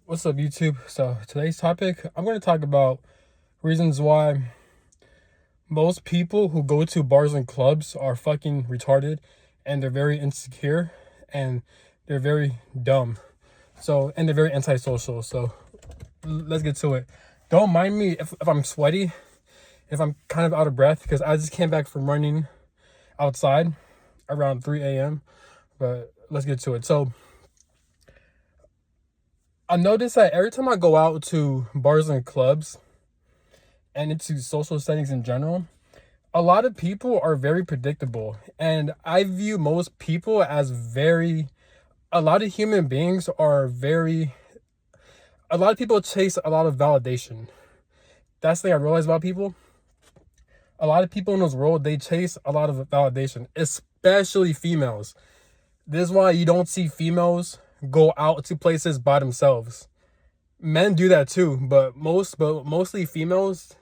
What's up, YouTube? So today's topic, I'm going to talk about reasons why most people who go to bars and clubs are fucking retarded, and they're very insecure, and they're very dumb. And they're very antisocial. So let's get to it. Don't mind me if I'm sweaty, if I'm kind of out of breath, because I just came back from running outside around 3 a.m. But let's get to it. So I noticed that every time I go out to bars and clubs and into social settings in general, a lot of people are very predictable. And I view most people as a lot of human beings are a lot of people chase a lot of validation. That's the thing I realize about people. A lot of people in this world, they chase a lot of validation, especially females. This is why you don't see females go out to places by themselves. Men do that too, but mostly females,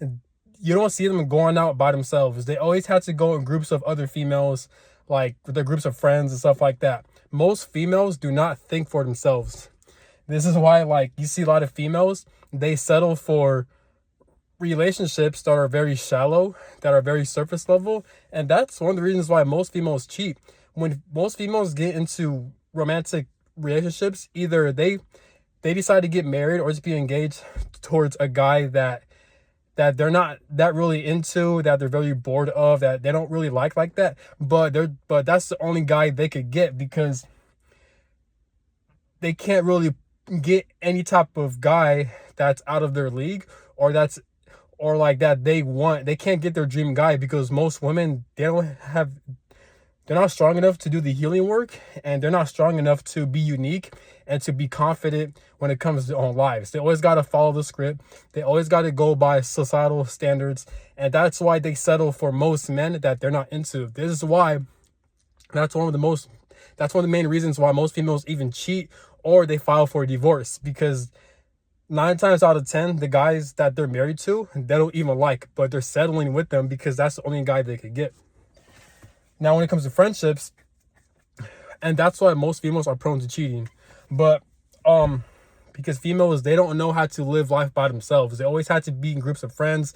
you don't see them going out by themselves. They always have to go in groups of other females, like with their groups of friends and stuff like that. Most females do not think for themselves. This is why, like, you see a lot of females, they settle for relationships that are very shallow, that are very surface level. And that's one of the reasons why most females cheat. When most females get into romantic relationships, either they decide to get married or just be engaged towards a guy that they're not that really into, that they're very bored of, that they don't really like that. But that's the only guy they could get, because they can't really get any type of guy that's out of their league, or that's or like that they can't get their dream guy, because most women, they're not strong enough to do the healing work, and they're not strong enough to be unique and to be confident when it comes to their own lives. They always got to follow the script. They always got to go by societal standards. And that's why they settle for most men that they're not into. This is why that's one of the most that's one of the main reasons why most females even cheat or they file for a divorce, because 9 times out of 10, the guys that they're married to, they don't even like, but they're settling with them because that's the only guy they could get. Now, when it comes to friendships, and that's why most females are prone to cheating, but because females, they don't know how to live life by themselves. They always have to be in groups of friends.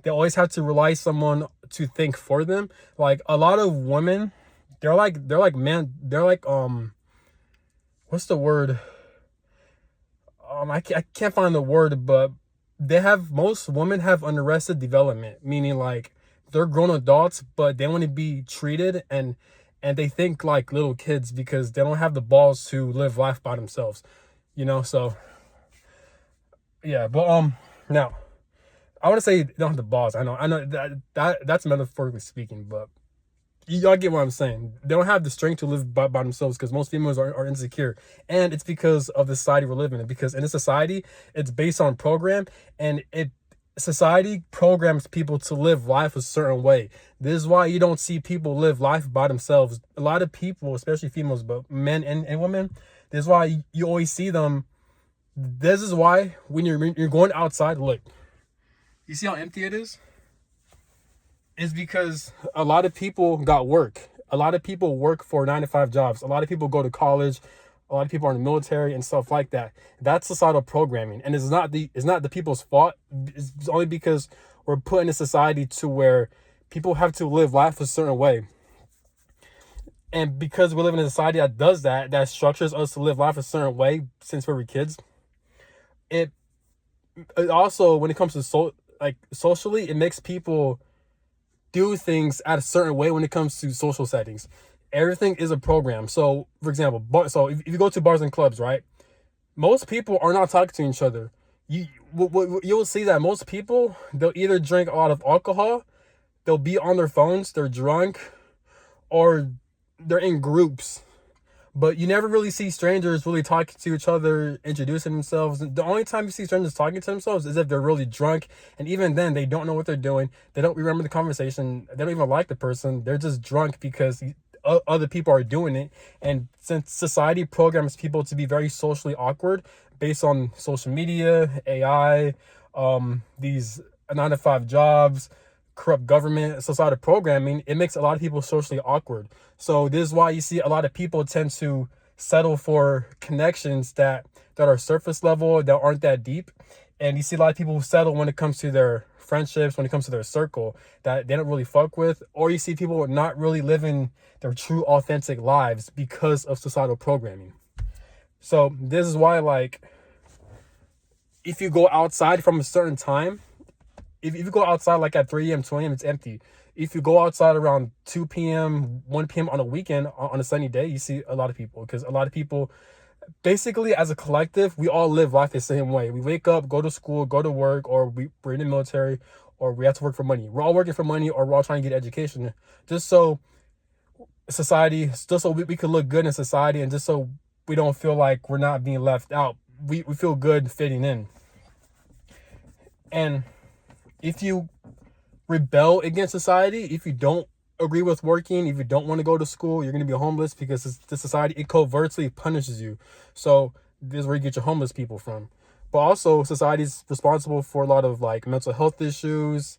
They always have to rely someone to think for them. Like a lot of women, they're like what's the word? I can't find the word, but most women have unarrested development, meaning like they're grown adults, but they want to be treated and they think like little kids because they don't have the balls to live life by themselves, so yeah. But now I want to say they don't have the balls. I know that's metaphorically speaking, but y'all get what I'm saying. They don't have the strength to live by themselves, because most females are insecure. And it's because of the society we're living in. Because in a society, it's based on program, and society programs people to live life a certain way. This is why you don't see people live life by themselves. A lot of people, especially females, but men and women, this is why you always see them. This is why when you're going outside, look, you see how empty it is because a lot of people got work. A lot of people work for 9 to 5 jobs. A lot of people go to college. A lot of people are in the military and stuff like that. That's societal programming, and it's not the people's fault. It's only because we're put in a society to where people have to live life a certain way, and because we live in a society that does that structures us to live life a certain way since we were kids. It, it also, when it comes to socially, it makes people do things at a certain way when it comes to social settings. Everything is a program. So, for example, if you go to bars and clubs, right? Most people are not talking to each other. You'll see that most people, they'll either drink a lot of alcohol, they'll be on their phones, they're drunk, or they're in groups. But you never really see strangers really talking to each other, introducing themselves. The only time you see strangers talking to themselves is if they're really drunk. And even then, they don't know what they're doing. They don't remember the conversation. They don't even like the person. They're just drunk because other people are doing it. And since society programs people to be very socially awkward based on social media, AI, these 9 to 5 jobs, corrupt government, societal programming, it makes a lot of people socially awkward. So this is why you see a lot of people tend to settle for connections that that are surface level, that aren't that deep. And you see a lot of people who settle when it comes to their friendships, when it comes to their circle, that they don't really fuck with. Or you see people not really living their true authentic lives because of societal programming. So this is why, like, if you go outside from a certain time, if you go outside like at 3 a.m., 2 a.m., it's empty. If you go outside around 2 p.m., 1 p.m. on a weekend, on a sunny day, you see a lot of people. Because a lot of people, basically as a collective, we all live life the same way. We wake up, go to school, go to work, or we're in the military, or we have to work for money. We're all working for money, or we're all trying to get education. Just so society, just so we could look good in society, and just so we don't feel like we're not being left out. We feel good fitting in. And if you rebel against society, if you don't agree with working, if you don't want to go to school, you're going to be homeless, because the society, it covertly punishes you. So this is where you get your homeless people from. But also, society is responsible for a lot of like mental health issues,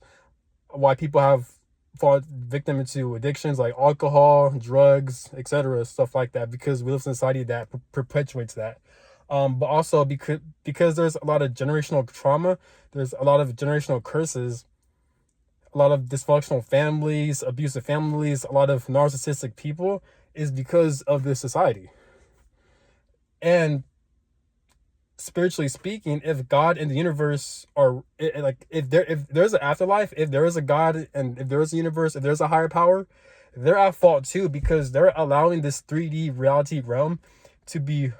why people have fallen victim into addictions like alcohol, drugs, etc., stuff like that, because we live in a society that perpetuates that. But also because there's a lot of generational trauma, there's a lot of generational curses, a lot of dysfunctional families, abusive families, a lot of narcissistic people, is because of this society. And spiritually speaking, if God and the universe are like, if there's an afterlife, if there is a God, and if there is a universe, if there's a higher power, they're at fault too, because they're allowing this 3D reality realm to be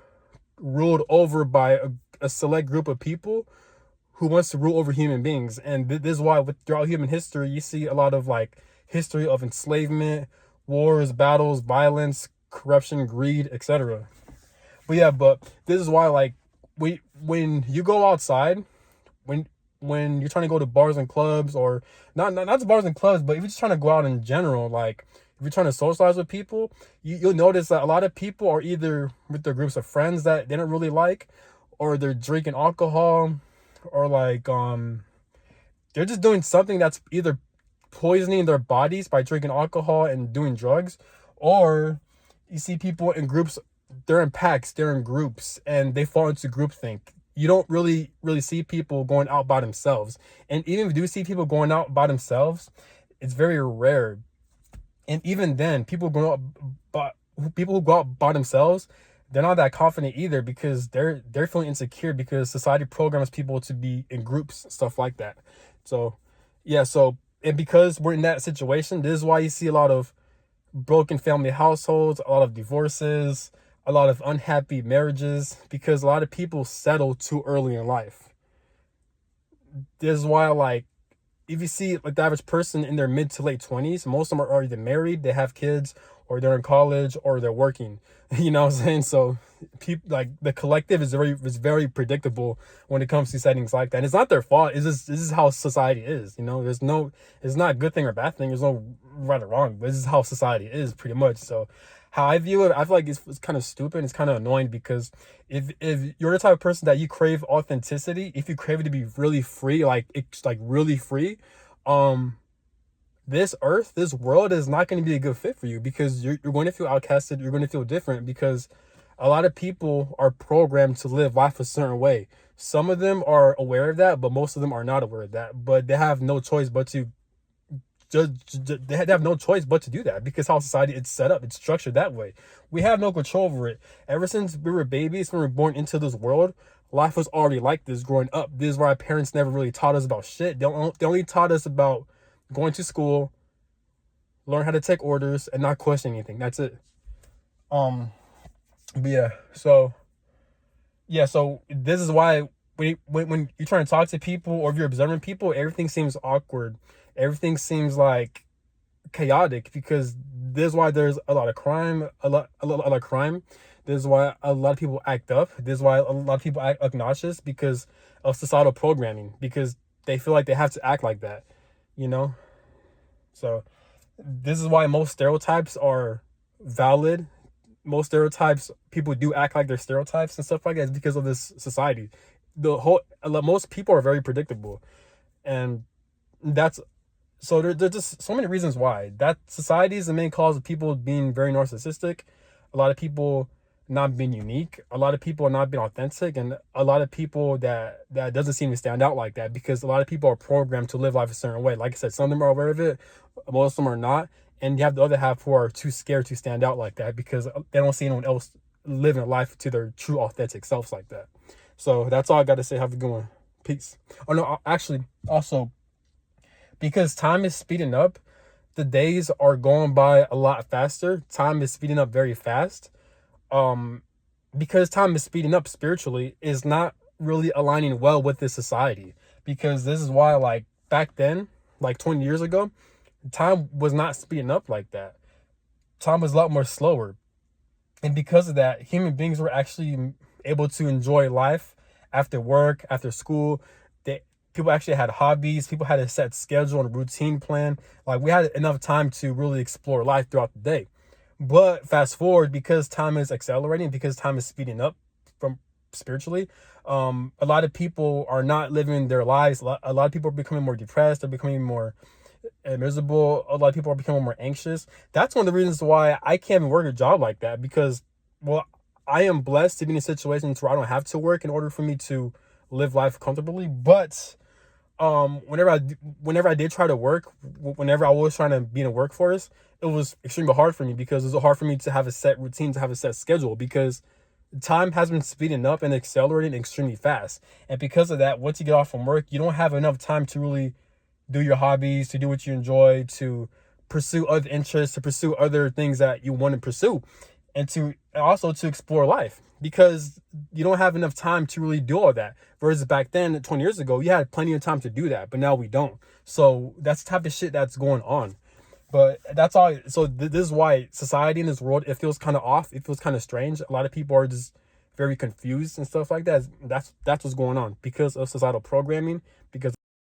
ruled over by a select group of people who wants to rule over human beings. And this is why throughout human history, you see a lot of like history of enslavement, wars, battles, violence, corruption, greed, etc. But yeah, but this is why, like, when you go outside, when you're trying to go to bars and clubs, or not to bars and clubs, but if you're just trying to go out in general, like if you're trying to socialize with people, you'll notice that a lot of people are either with their groups of friends that they don't really like, or they're drinking alcohol, or like they're just doing something that's either poisoning their bodies by drinking alcohol and doing drugs, or you see people in groups, they're in packs, they're in groups, and they fall into groupthink. You don't really see people going out by themselves. And even if you do see people going out by themselves, it's very rare. And even then, people who go out by themselves, they're not that confident either, because they're feeling insecure, because society programs people to be in groups, stuff like that. So yeah, and because we're in that situation, this is why you see a lot of broken family households, a lot of divorces, a lot of unhappy marriages, because a lot of people settle too early in life. This is why, like, if you see like the average person in their mid to late 20s, most of them are either married, they have kids, or they're in college, or they're working. You know what I'm saying? So people, like, the collective is very predictable when it comes to settings like that. And it's not their fault. This is how society is. You know, it's not a good thing or bad thing. There's no right or wrong, but this is how society is, pretty much. So how I view it, I feel like it's kind of stupid. It's kind of annoying, because if you're the type of person that you crave authenticity, if you crave it to be really free, like it's like really free, this earth, this world is not going to be a good fit for you, because you're going to feel outcasted. You're going to feel different, because a lot of people are programmed to live life a certain way. Some of them are aware of that, but most of them are not aware of that. But they have no choice but to they have no choice but to do that, because how society is set up, it's structured that way. We have no control over it. Ever since we were babies, when we were born into this world, life was already like this growing up. This is why our parents never really taught us about shit. They only taught us about going to school, learn how to take orders, and not question anything. That's it. But so this is why when you're trying to talk to people, or if you're observing people, everything seems awkward. Everything seems like chaotic, because this is why there's a lot of crime, a lot of crime. This is why a lot of people act up. This is why a lot of people act obnoxious, because of societal programming, because they feel like they have to act like that, you know? So this is why most stereotypes are valid. Most stereotypes, people do act like they're stereotypes and stuff like that, is because of this society. Most people are very predictable, and that's, so there's just so many reasons why that society is the main cause of people being very narcissistic. A lot of people not being unique. A lot of people are not being authentic, and a lot of people that doesn't seem to stand out like that, because a lot of people are programmed to live life a certain way. Like I said, some of them are aware of it, most of them are not, and you have the other half who are too scared to stand out like that because they don't see anyone else living a life to their true authentic selves like that. So that's all I got to say. Have a good one. Peace. Oh no, actually, also, because time is speeding up, the days are going by a lot faster. Time is speeding up very fast. um because time is speeding up spiritually is not really aligning well with this society, because this is why, like, back then, like 20 years ago, time was not speeding up like that. Time was a lot more slower, and because of that, human beings were actually able to enjoy life after work, after school. They People actually had hobbies, people had a set schedule and a routine plan. Like, we had enough time to really explore life throughout the day. But fast forward, because time is accelerating, because time is speeding up from spiritually, a lot of people are not living their lives. A lot of people are becoming more depressed. They're becoming more miserable. A lot of people are becoming more anxious. That's one of the reasons why I can't even work a job like that, because, well, I am blessed to be in situations where I don't have to work in order for me to live life comfortably. But whenever I did try to work, whenever I was trying to be in a workforce, it was extremely hard for me, because it was hard for me to have a set routine, to have a set schedule, because time has been speeding up and accelerating extremely fast. And because of that, once you get off from work, you don't have enough time to really do your hobbies, to do what you enjoy, to pursue other interests, to pursue other things that you want to pursue, and to also to explore life, because you don't have enough time to really do all that. Versus back then, 20 years ago, you had plenty of time to do that, but now we don't. So that's the type of shit that's going on. But that's all. So this is why society in this world, it feels kind of off. It feels kind of strange. A lot of people are just very confused and stuff like that. That's what's going on, because of societal programming, because